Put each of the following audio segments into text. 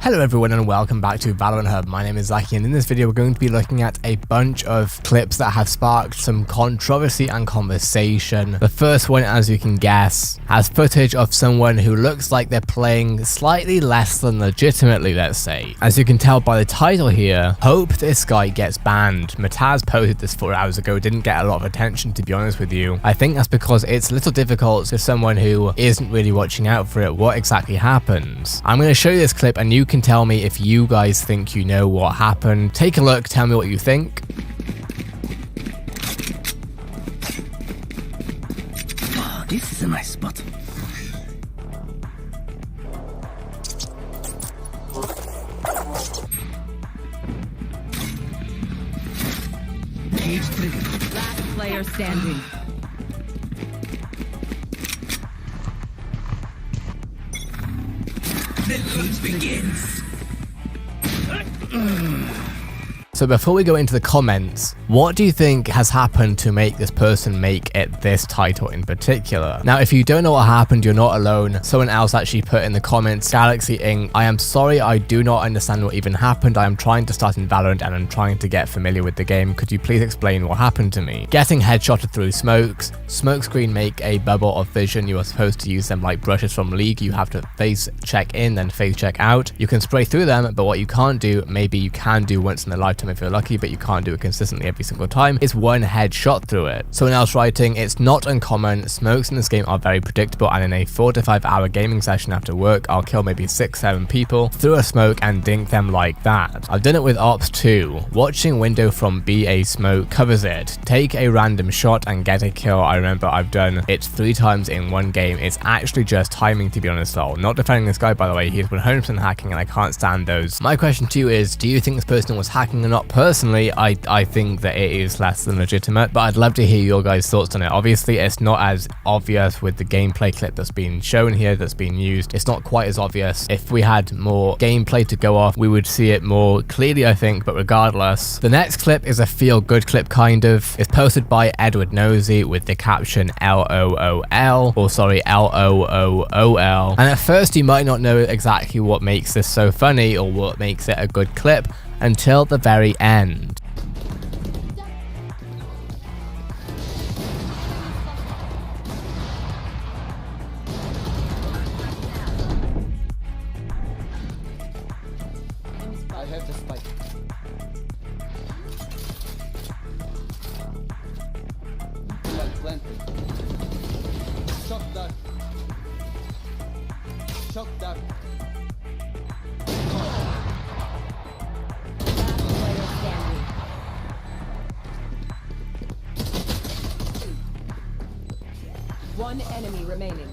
Hello everyone and welcome back to Valorant Hub. My name is Zaki and in this video we're going to be looking at a bunch of clips that have sparked some controversy and conversation. The first one, as you can guess, has footage of someone who looks like they're playing slightly less than legitimately, let's say. As you can tell by the title here, hope this guy gets banned. Mataz posted this 4 hours ago, didn't get a lot of attention to be honest with you. I think that's because it's a little difficult for someone who isn't really watching out for it what exactly happens. I'm going to show you this clip and you can tell me if you guys think you know what happened. Take a look, tell me what you think. Oh, this is a nice spot. Last player standing. The cage begins. So before we go into the comments, what do you think has happened to make this person make it this title in particular? Now, if you don't know what happened, you're not alone. Someone else actually put in the comments, Galaxy Inc. I am sorry, I do not understand what even happened. I am trying to start in Valorant and I'm trying to get familiar with the game. Could you please explain what happened to me? Getting headshotted through smokes. Smoke screen make a bubble of vision. You are supposed to use them like brushes from League. You have to face check in, then face check out. You can spray through them, but what you can't do, maybe you can do once in a lifetime if you're lucky, but you can't do it consistently every single time, is one headshot through it. Someone else writing, it's not uncommon, smokes in this game are very predictable and in a 4 to 5 hour gaming session after work, I'll kill maybe 6-7 people through a smoke and dink them like that. I've done it with Ops 2. Watching window from BA smoke covers it. Take a random shot and get a kill. I remember I've done it 3 times in one game. It's actually just timing, to be honest though. Not defending this guy, by the way, he's 100% hacking and I can't stand those. My question to you is, do you think this person was hacking or not? Personally, I think that it is less than legitimate, but I'd love to hear your guys' thoughts on it. Obviously, it's not as obvious with the gameplay clip that's been shown here, that's been used. It's not quite as obvious. If we had more gameplay to go off, we would see it more clearly, I think, but regardless. The next clip is a feel-good clip, kind of. It's posted by Edward Nosey with the caption LOOL, or sorry, LOOOL. And at first, you might not know exactly what makes this so funny or what makes it a good clip until the very end. I have the spike. Planted. Shot that. Shot that. One enemy remaining.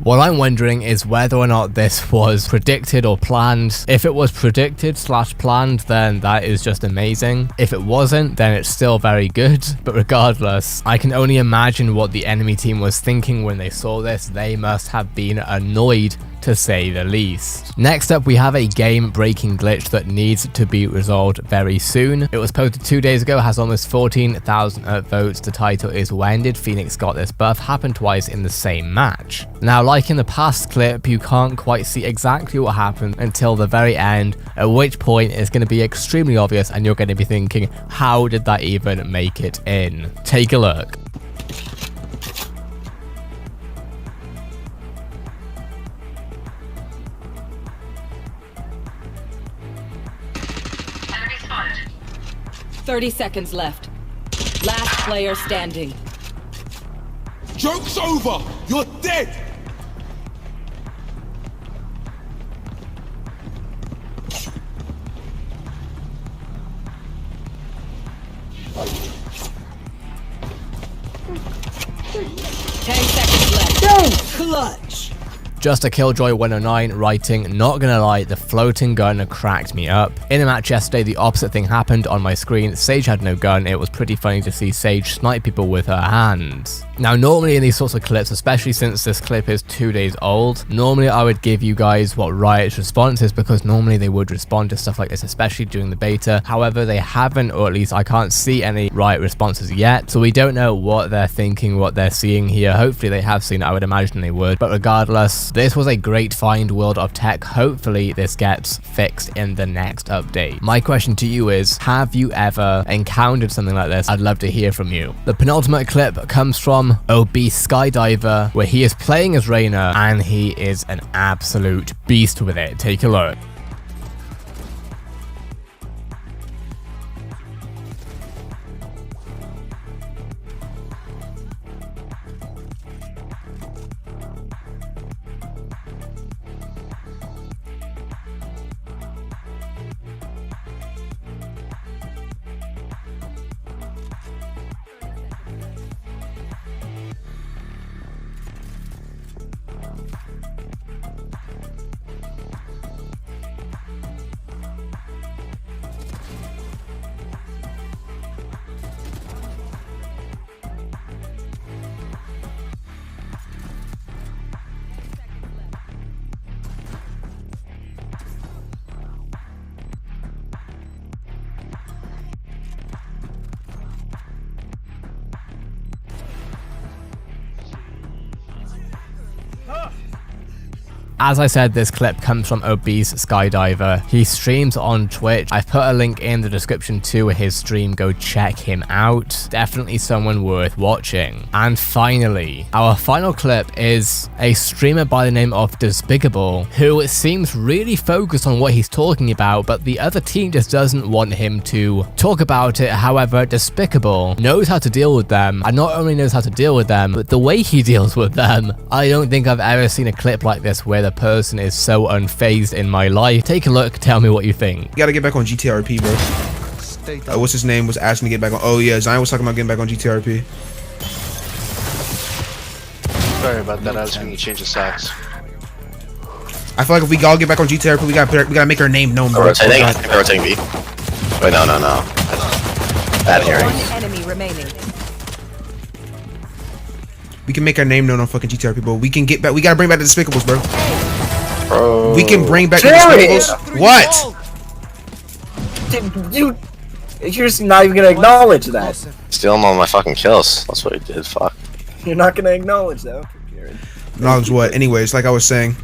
What I'm wondering is whether or not this was predicted or planned. If it was predicted / planned, then that is just amazing. If it wasn't, then it's still very good. But regardless, I can only imagine what the enemy team was thinking when they saw this. They must have been annoyed, to say the least. Next up, we have a game-breaking glitch that needs to be resolved very soon. It was posted 2 days ago, has almost 14,000 votes. The title is When Did Phoenix Got This Buff? Happened twice in the same match. Now, like in the past clip, you can't quite see exactly what happened until the very end, at which point it's going to be extremely obvious and you're going to be thinking, how did that even make it in? Take a look. Enemy spotted. 30 seconds left. Last player standing. Joke's over! You're dead! Clutch. Just a Killjoy 109 writing, not gonna lie, the floating gun cracked me up. In a match yesterday, the opposite thing happened on my screen. Sage had no gun. It was pretty funny to see Sage snipe people with her hands. Now, normally in these sorts of clips, especially since this clip is 2 days old, normally I would give you guys what Riot's response is, because normally they would respond to stuff like this, especially during the beta. However, they haven't, or at least I can't see any Riot responses yet, so we don't know what they're thinking, what they're seeing here. Hopefully they have seen it, I would imagine they would, but regardless, this was a great find, World of Tech. Hopefully this gets fixed in the next update. My question to you is, have you ever encountered something like this? I'd love to hear from you. The penultimate clip comes from Obese Skydiver, where he is playing as Reyna, and he is an absolute beast with it. Take a look. As I said, this clip comes from Obese Skydiver. He streams on Twitch. I've put a link in the description to his stream. Go check him out. Definitely someone worth watching. And finally, our final clip is a streamer by the name of Despicable, who seems really focused on what he's talking about, but the other team just doesn't want him to talk about it. However, Despicable knows how to deal with them, and not only knows how to deal with them, but the way he deals with them. I don't think I've ever seen a clip like this where the person is so unfazed in my life. Take a look, tell me what you think. You gotta get back on GTRP, bro. What's his name was asking to get back on. Oh yeah, Zion was talking about getting back on GTRP. Sorry about that. I was going to change the socks. I feel like if we all get back on GTRP, we gotta make our name known, bro. Rotating B. Wait, no. Bad hearing. One enemy remaining. We can make our name known on fucking GTRP, bro. We can get back. We gotta bring back the Despicables, bro. Bro. We can bring back the Despicables. What? You're just not even gonna acknowledge that. Stealing all my fucking kills. That's what he did. Fuck. You're not gonna acknowledge that. Knowledge what? Anyways, like I was saying.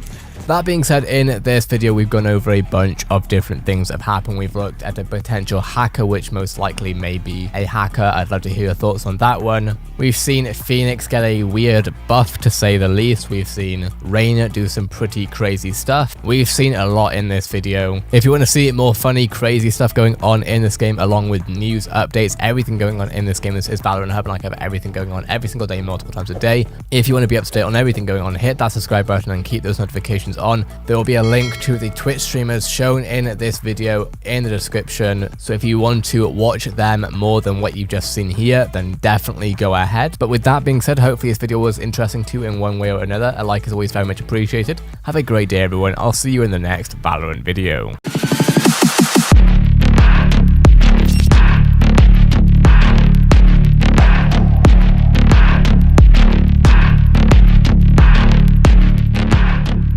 That being said, in this video we've gone over a bunch of different things that have happened. We've looked at a potential hacker, which most likely may be a hacker. I'd love to hear your thoughts on that one. We've seen Phoenix get a weird buff, to say the least. We've seen Reyna do some pretty crazy stuff. We've seen a lot in this video. If you want to see more funny, crazy stuff going on in this game, along with news, updates, everything going on in this game, this is Valorant Hub, and I cover everything going on every single day, multiple times a day. If you want to be up to date on everything going on, hit that subscribe button and keep those notifications on. There will be a link to the Twitch streamers shown in this video in the description, so if you want to watch them more than what you've just seen here, then definitely go ahead. But with that being said, hopefully this video was interesting to you in one way or another. A like is always very much appreciated. Have a great day, everyone. I'll see you in the next Valorant video.